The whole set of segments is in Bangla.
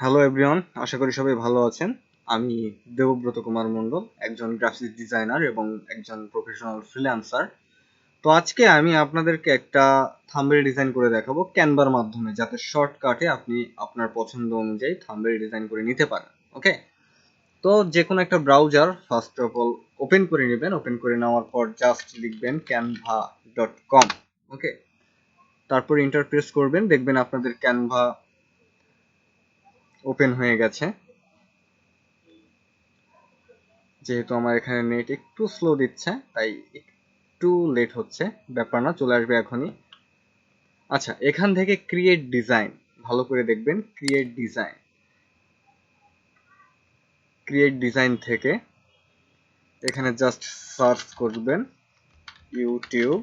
হ্যালো এভরিওয়ান, আশা করি সবাই ভালো আছেন। আমি দেবব্রত কুমার মণ্ডল, একজন গ্রাফিক্স ডিজাইনার এবং একজন প্রফেশনাল ফ্রিল্যান্সার। তো আজকে আমি আপনাদেরকে একটা থাম্বনেল ডিজাইন করে দেখাবো ক্যানভার মাধ্যমে, যাতে শর্টকাটে আপনি আপনার পছন্দ অনুযায়ী থাম্বনেল ডিজাইন করে নিতে পারেন। ওকে, তো যে কোনো একটা browser first of all open করে নেবেন। ওপেন করে নেওয়ার পর জাস্ট লিখবেন canva.com। ওকে, তারপর এন্টার প্রেস করবেন, দেখবেন আপনাদের ক্যানভা ওপেন হয়ে গেছে। যেহেতু আমার এখানে নেট একটু স্লো দিচ্ছে তাই একটু লেট হচ্ছে, ব্যাপার না, চলে আসবে এখনই। আচ্ছা, এখান থেকে ক্রিয়েট ডিজাইন ভালো করে দেখবেন। ক্রিয়েট ডিজাইন থেকে এখানে জাস্ট সার্চ করবেন ইউটিউব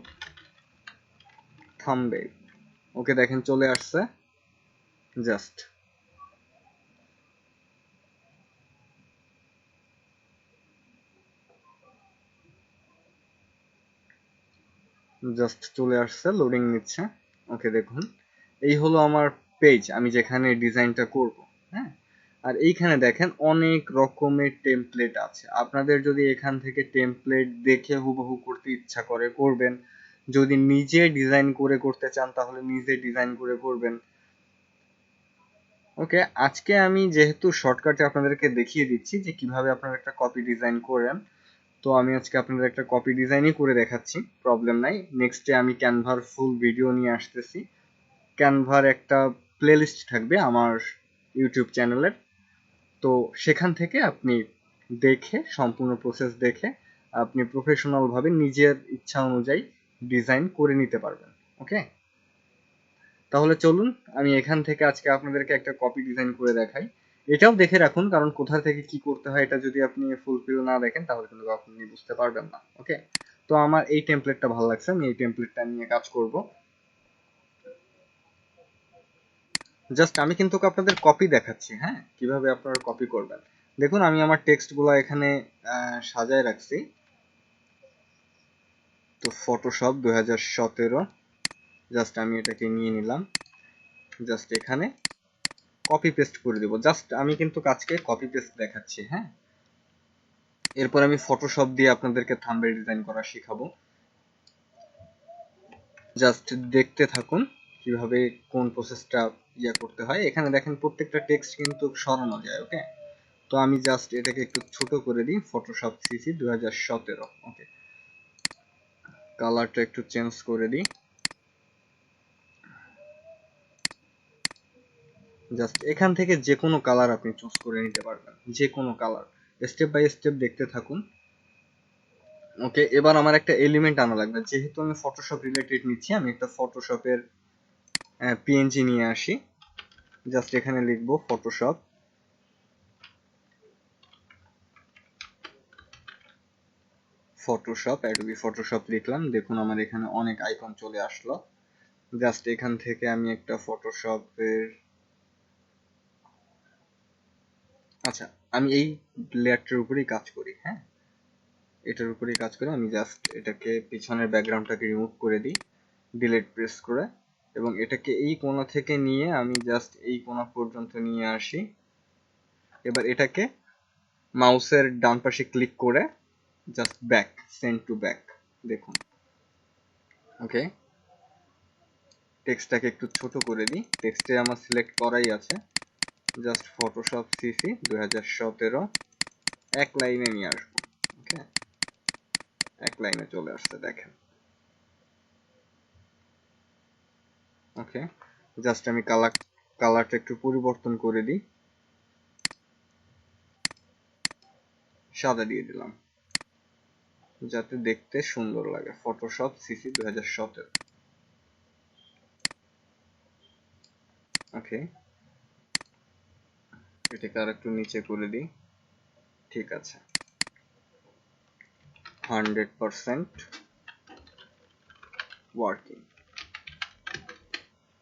থাম্বনেল। ওকে, দেখেন চলে আসছে। জাস্ট চলে আসছে, লোডিং নিচ্ছে। ওকে, দেখুন এই হলো আমার পেজ, আমি যেখানে ডিজাইনটা করব। হ্যাঁ, আর এইখানে দেখেন অনেক রকমের টেমপ্লেট আছে। আপনাদের যদি এখান থেকে টেমপ্লেট দেখে হুবহু করতে ইচ্ছা করে করবেন, যদি নিজে ডিজাইন করে করতে চান তাহলে নিজে ডিজাইন করে করবেন। ওকে, আজকে আমি যেহেতু শর্টকাটে আপনাদেরকে দেখিয়ে দিচ্ছি যে কিভাবে আপনারা একটা কপি ডিজাইন করেন, তো আমি আজকে আপনাদের একটা কপি ডিজাইনই করে দেখাচ্ছি, প্রবলেম নাই। নেক্সটে আমি ক্যানভার ফুল ভিডিও নিয়ে আসতেছি। ক্যানভার একটা প্লেলিস্ট থাকবে আমার ইউটিউব চ্যানেলের, তো সেখান থেকে আপনি দেখে, সম্পূর্ণ প্রসেস দেখে আপনি প্রফেশনাল ভাবে নিজের ইচ্ছা অনুযায়ী ডিজাইন করে নিতে পারবেন। ওকে, তাহলে চলুন আমি এখান থেকে আজকে আপনাদেরকে একটা কপি ডিজাইন করে দেখাই। এটাও দেখে রাখুন, কারণ কোথা থেকে কি করতে হয় এটা যদি আপনি ফুলফিল না দেখেন তাহলে কিন্তু আপনি বুঝতে পারবেন না। ওকে, তো আমার এই টেমপ্লেটটা ভালো লাগছে, আমি এই টেমপ্লেটটা নিয়ে কাজ করব। জাস্ট আমি কিন্তু আপনাদের কপি দেখাচ্ছি, হ্যাঁ, কিভাবে আপনারা কপি করবেন। দেখুন আমি আমার টেক্সট গুলো এখানে সাজায় রাখছি। তো ফটোশপ 2017, জাস্ট আমি এটাকে নিয়ে নিলাম, জাস্ট এখানে কপি পেস্ট করে দেব। জাস্ট আমি কিন্তু কাজকে কপি পেস্ট দেখাচ্ছি। হ্যাঁ, এরপর আমি ফটোশপ দিয়ে আপনাদেরকে থাম্বনেল ডিজাইন করা শেখাবো। জাস্ট দেখতে থাকুন কিভাবে কোন প্রসেসটা করতে হয়। এখানে দেখেন প্রত্যেকটা টেক্সট কিন্তু সরানো যায়। ওকে, তো আমি জাস্ট এটাকে একটু ছোট করে দিই, ফটোশপ সিসি 2017। ওকে, কালারটা একটু চেঞ্জ করে দিই। জাস্ট এখান থেকে যে কোনো কালার আপনি চুজ করে নিতে পারবেন, যে কোনো কালার। স্টেপ বাই স্টেপ দেখতে থাকুন। ওকে, এবার আমার একটা এলিমেন্ট আনা লাগবে। যেহেতু আমি ফটোশপ রিলেটেড নিচ্ছি, আমি একটা ফটোশপের পিএনজি নিয়ে আসি। জাস্ট এখানে লিখবো ফটোশপ, অ্যাডোবি ফটোশপ লিখলাম। দেখুন আমার এখানে অনেক আইকন চলে আসলো। জাস্ট এখান থেকে আমি একটা ফটোশপের, আচ্ছা, আমি এই লেয়ারটার উপরেই কাজ করি। হ্যাঁ, এটার উপরেই কাজ করে আমি জাস্ট এটাকে পিছনের ব্যাকগ্রাউন্ডটাকে রিমুভ করে দিই ডিলিট প্রেস করে, এবং এটাকে এই কোণা থেকে নিয়ে আমি জাস্ট এই কোণা পর্যন্ত নিয়ে আসি। এবার এটাকে মাউসের ডান পাশে ক্লিক করে just back, send to back. দেখুন, ওকে, টেক্সটটাকে একটু ছোট করে দিই। টেক্সটে আমার সিলেক্ট করাই আছে। জাস্ট ফটোশপ সিসি 2017 এক লাইনে নিয়ে আসবো। ওকে, এক লাইনে চলে আসছে, দেখেন। ওকে, জাস্ট আমি কালারটা একটু পরিবর্তন করে দিই, সাদা দিয়ে দিলাম যাতে দেখতে সুন্দর লাগে। Photoshop CC 2017। ওকে, এটাকে আর একটু নিচে করে দিই। ঠিক আছে, 100% ওয়ার্কিং।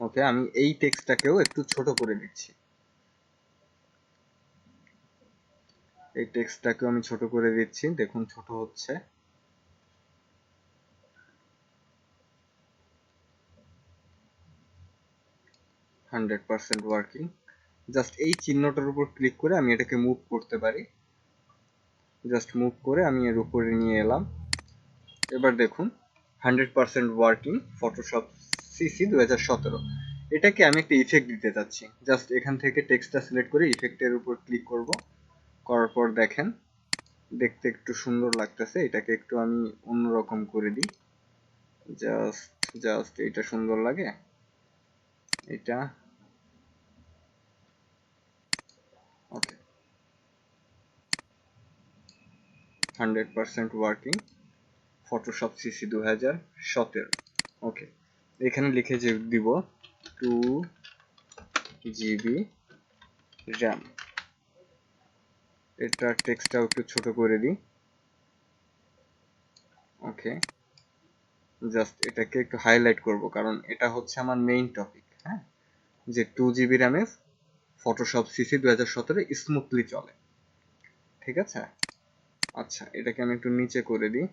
ওকে, আমি এই টেক্সটটাকেও একটু ছোট করে দিচ্ছি। এই টেক্সটটাকেও আমি ছোট করে দিচ্ছি, দেখুন ছোট হচ্ছে। Hundred percent working. জাস্ট এই চিহ্নটার উপর ক্লিক করে আমি এটাকে মুভ করতে পারি, জাস্ট মুভ করে আমি এর উপরে নিয়ে এলাম। এবার দেখুন 100% ওয়ার্কিং ফটোশপ সিসি 2017। এটাকে আমি একটা ইফেক্ট দিতে চাচ্ছি। জাস্ট এখান থেকে টেক্সটটা সিলেক্ট করে ইফেক্টের উপর ক্লিক করব, করার পর দেখেন দেখতে একটু সুন্দর লাগতেছে। এটাকে একটু আমি অন্যরকম করে দিই, জাস্ট এটা সুন্দর লাগে, এটা ওকে। 100% ওয়ার্কিং ফটোশপ সিসি 2017। ওকে, এখানে লিখে যে দিব 2 GB র্যাম। এটা টেক্সটটাও একটু ছোট করে দিই। ওকে, জাস্ট এটাকে একটু হাইলাইট করব কারণ এটা হচ্ছে আমার মেইন টপিক, হ্যাঁ, যে 2 GB র্যামে ফটোশপ সিসি 2017 স্মুথলি চলে। ঠিক আছে, আচ্ছা এটাকে আমি একটু নিচে করে দিই,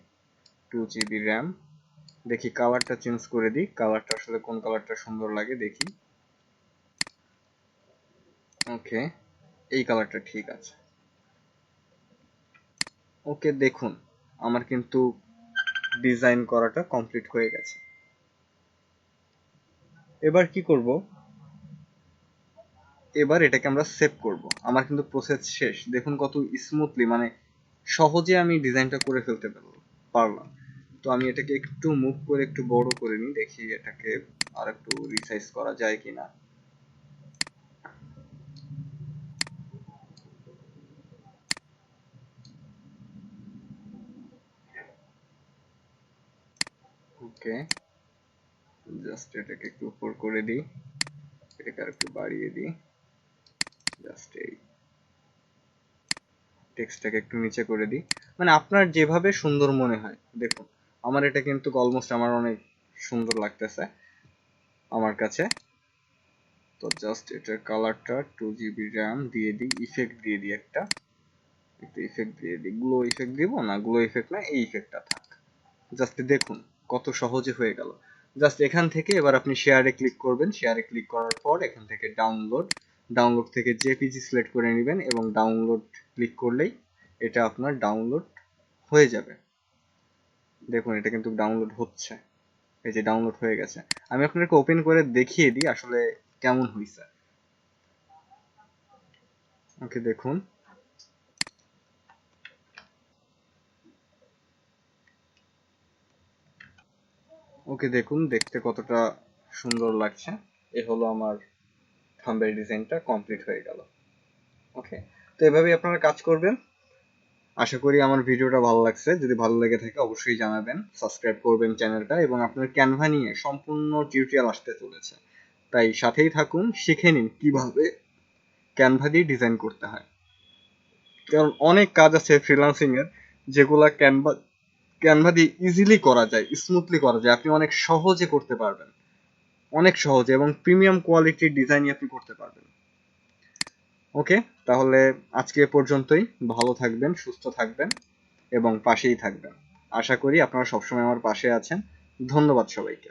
2 GB র্যাম। দেখি কালারটা চেঞ্জ করে দিই, কালারটা আসলে কোন কালারটা সুন্দর লাগে দেখি। ওকে, এই কালারটা ঠিক আছে। ওকে, দেখুন আমার কিন্তু ডিজাইন করাটা কমপ্লিট হয়ে গেছে। এবার কি করব, এবার এটাকে আমরা সেভ করব। আমার কিন্তু প্রসেস শেষ। দেখুন কত স্মুথলি, মানে সহজে আমি ডিজাইনটা করে ফেলতে পারলাম। তো আমি এটাকে একটু মুভ করে একটু বড় করে নিই, দেখি এটাকে আর একটু রিসাইজ করা যায় কিনা। ওকে, জাস্ট এটাকে একটু উপর করে দিই, এটাকে আর একটু বাড়িয়ে দিই, জাস্ট এই টেক্সটটাকে একটু নিচে করে দিই, মানে আপনার যেভাবে সুন্দর মনে হয়। দেখুন আমার এটা কিন্তু অলমোস্ট আমার অনেক সুন্দর লাগতেছে আমার কাছে। তো জাস্ট এটার কালারটা 2 GB র্যাম দিয়ে দিই, ইফেক্ট দিয়ে দিই, একটা ইফেক্ট দিয়ে দিই, গ্লো ইফেক্ট দিব না, গ্লো ইফেক্ট না, এই ইফেক্টটা থাক। জাস্ট দেখুন কত সহজে হয়ে গেল। জাস্ট এখান থেকে এবার আপনি শেয়ারে ক্লিক করবেন, শেয়ারে ক্লিক করার পর এখান থেকে ডাউনলোড থেকে জেপিজি সিলেক্ট করে নেবেন এবং ডাউনলোড ক্লিক করলেই এটা আপনার ডাউনলোড হয়ে যাবে। দেখুন এটা কিন্তু ডাউনলোড হচ্ছে, এই যে ডাউনলোড হয়ে গেছে। আমি আপনাকে ওপেন করে দেখিয়ে দিই আসলে কেমন হয়েছে। ওকে, দেখুন ওকে দেখুন দেখতে কতটা সুন্দর লাগছে। এ হলো আমার থাম্বনেল ডিজাইনটা কমপ্লিট হয়ে গেল। ওকে, তো এভাবেই আপনারা কাজ করবেন। আশা করি আমার ভিডিওটা ভালো লাগছে। যদি ভালো লেগে থাকে অবশ্যই জানাবেন, সাবস্ক্রাইব করবেন চ্যানেলটা, এবং আপনার ক্যানভা নিয়ে সম্পূর্ণ টিউটোরিয়াল আসতে চলেছে, তাই সাথেই থাকুন, শিখে নিন কিভাবে ক্যানভা দিয়ে ডিজাইন করতে হয়। কারণ অনেক কাজ আছে ফ্রিল্যান্সিং এর যেগুলা ক্যানভা দিয়ে ইজিলি করা যায়, স্মুথলি করা যায়, আপনি অনেক সহজে করতে পারবেন, অনেক সহজে, এবং প্রিমিয়াম কোয়ালিটির ডিজাইন আপনি করতে পারবেন। ওকে, তাহলে আজকে এ পর্যন্তই। ভালো থাকবেন, সুস্থ থাকবেন এবং পাশেই থাকবেন। আশা করি আপনারা সবসময় আমার পাশে আছেন। ধন্যবাদ সবাইকে।